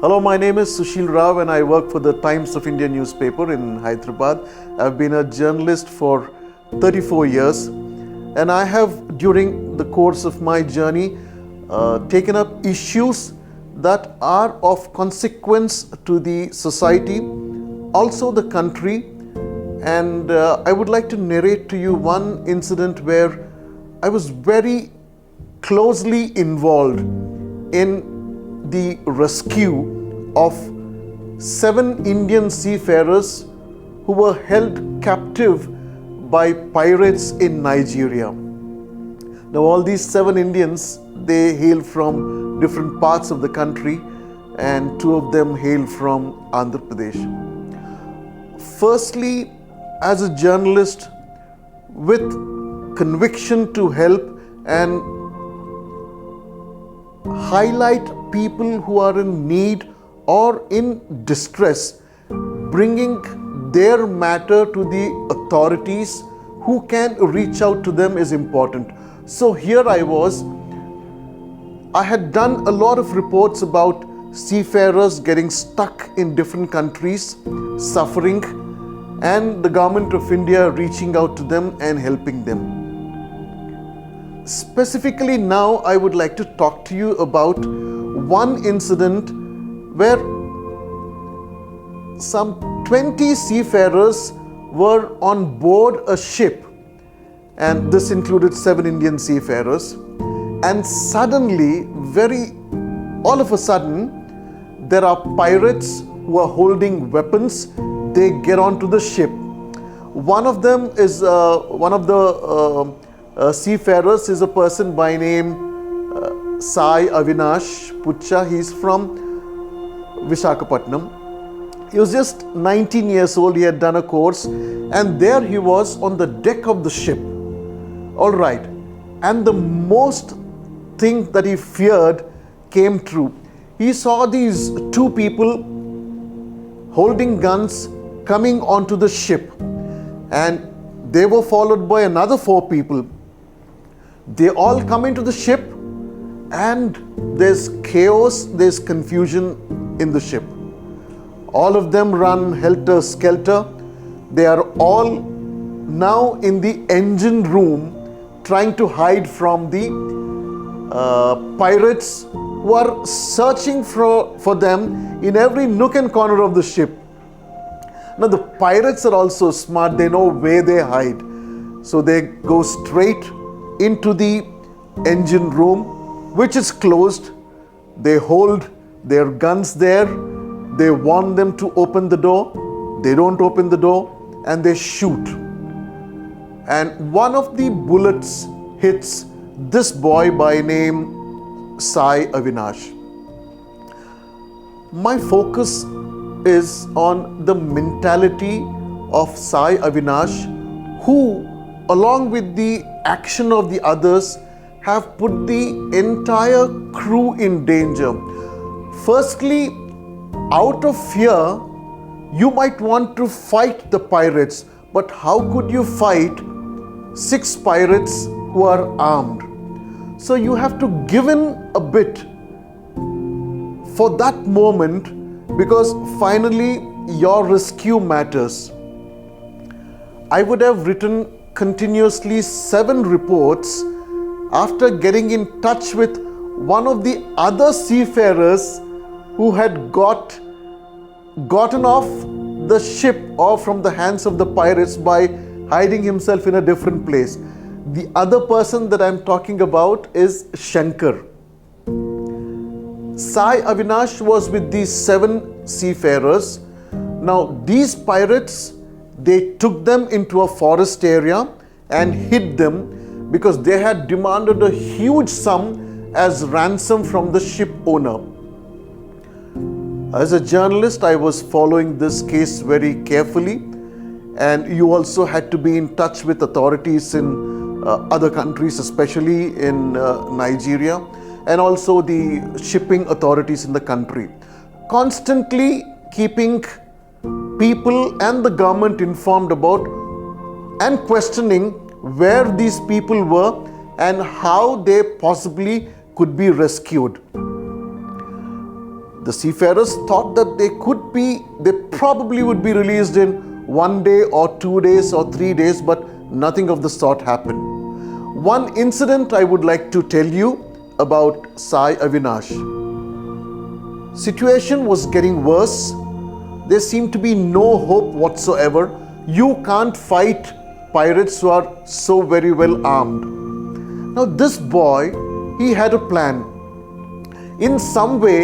Hello, my name is Sushil Rao and I work for the Times of India newspaper in Hyderabad. I've been a journalist for 34 years and I have, during the course of my journey, taken up issues that are of consequence to the society, also the country. And I would like to narrate to you one incident where I was very closely involved in the rescue of 7 Indian seafarers who were held captive by pirates in Nigeria. Now, all these 7 Indians, they hail from different parts of the country, and 2 of them hail from Andhra Pradesh. Firstly, as a journalist with conviction to help and highlight people who are in need or in distress, bringing their matter to the authorities who can reach out to them is important. So here I had done a lot of reports about seafarers getting stuck in different countries, suffering, and the government of India reaching out to them and helping them. Specifically now, I would like to talk to you about one incident where some 20 seafarers were on board a ship, and this included 7 Indian seafarers, and suddenly, all of a sudden, there are pirates who are holding weapons. They get onto the ship. One of them is one of the seafarers is a person by name Sai Avinash Pucha. He's from Visakhapatnam. He was just 19 years old. He had done a course, and there he was on the deck of the ship. All right. And the most thing that he feared came true. He saw these 2 people holding guns coming onto the ship, and they were followed by another 4 people. They all come into the ship, and there's chaos, there's confusion in the ship. All of them run helter-skelter. They are all now in the engine room trying to hide from the pirates who are searching for them in every nook and corner of the ship. Now, the pirates are also smart. They know where they hide. So they go straight into the engine room, which is closed. They hold their guns there. They want them to open the door. They don't open the door, and they shoot. And one of the bullets hits this boy by name Sai Avinash. My focus is on the mentality of Sai Avinash, who, along with the action of the others, have put the entire crew in danger. Firstly, out of fear, you might want to fight the pirates, but how could you fight 6 pirates who are armed? So you have to give in a bit for that moment, because finally your rescue matters. I would have written continuously 7 reports after getting in touch with one of the other seafarers who had gotten off the ship or from the hands of the pirates by hiding himself in a different place. The other person that I'm talking about is Shankar. Sai Avinash was with these 7 seafarers. Now, these pirates, they took them into a forest area and hid them because they had demanded a huge sum as ransom from the ship owner. As a journalist, I was following this case very carefully, and you also had to be in touch with authorities in other countries, especially in Nigeria, and also the shipping authorities in the country. Constantly keeping people and the government informed about and questioning where these people were and how they possibly could be rescued. The seafarers thought that they probably would be released in 1 day or 2 days or 3 days, but nothing of the sort happened. One incident I would like to tell you about Sai Avinash. Situation was getting worse. There seemed to be no hope whatsoever. You can't fight pirates who are so very well armed. Now this boy, he had a plan. In some way,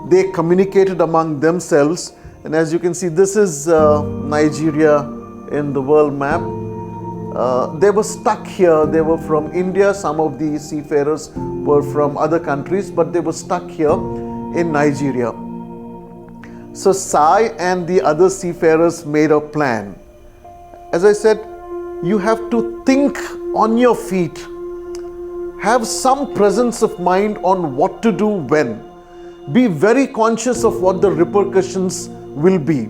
they communicated among themselves, and as you can see, this is Nigeria in the world map. They were stuck here. They were from India. Some of the seafarers were from other countries, but they were stuck here in Nigeria. So Sai and the other seafarers made a plan. As I said, you have to think on your feet. Have some presence of mind on what to do when. Be very conscious of what the repercussions will be.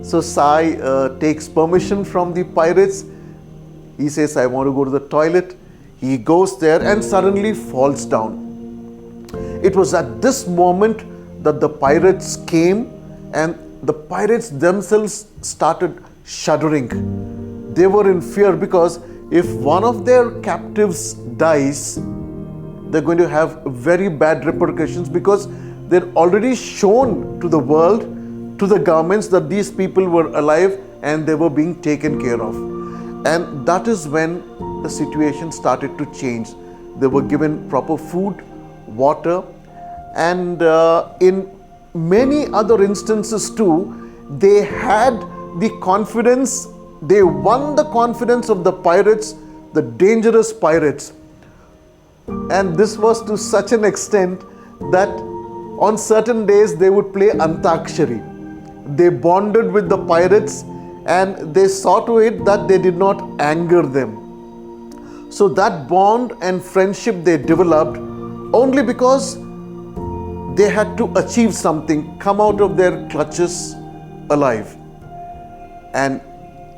So Sai takes permission from the pirates. He says, I want to go to the toilet. He goes there and suddenly falls down. It was at this moment that the pirates came, and the pirates themselves started shuddering. They were in fear, because if one of their captives dies, they're going to have very bad repercussions, because they're already shown to the world, to the governments, that these people were alive and they were being taken care of. And that is when the situation started to change. They were given proper food, water, and in many other instances too, they had the confidence, they won the confidence of the pirates, the dangerous pirates. And this was to such an extent that on certain days they would play Antakshari. They bonded with the pirates, and they saw to it that they did not anger them. So that bond and friendship they developed only because they had to achieve something, come out of their clutches alive. And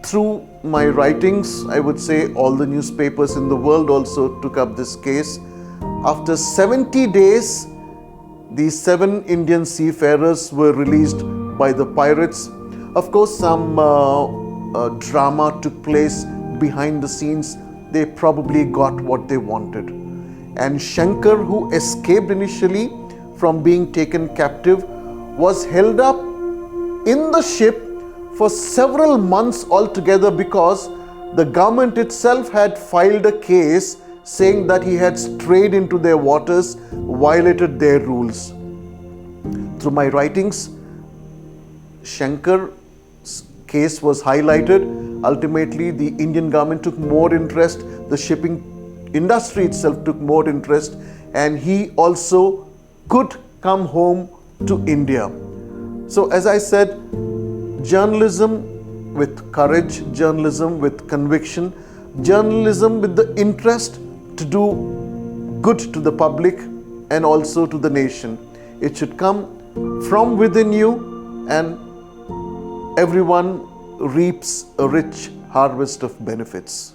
through my writings, I would say all the newspapers in the world also took up this case. After 70 days, the 7 Indian seafarers were released by the pirates. Of course, some drama took place behind the scenes. They probably got what they wanted. And Shankar, who escaped initially from being taken captive, was held up in the ship for several months altogether, because the government itself had filed a case saying that he had strayed into their waters, violated their rules. Through my writings, Shankar's case was highlighted. Ultimately, the Indian government took more interest, the shipping industry itself took more interest, and he also could come home to India. So as I said, journalism with courage, journalism with conviction, journalism with the interest to do good to the public and also to the nation. It should come from within you, and everyone reaps a rich harvest of benefits.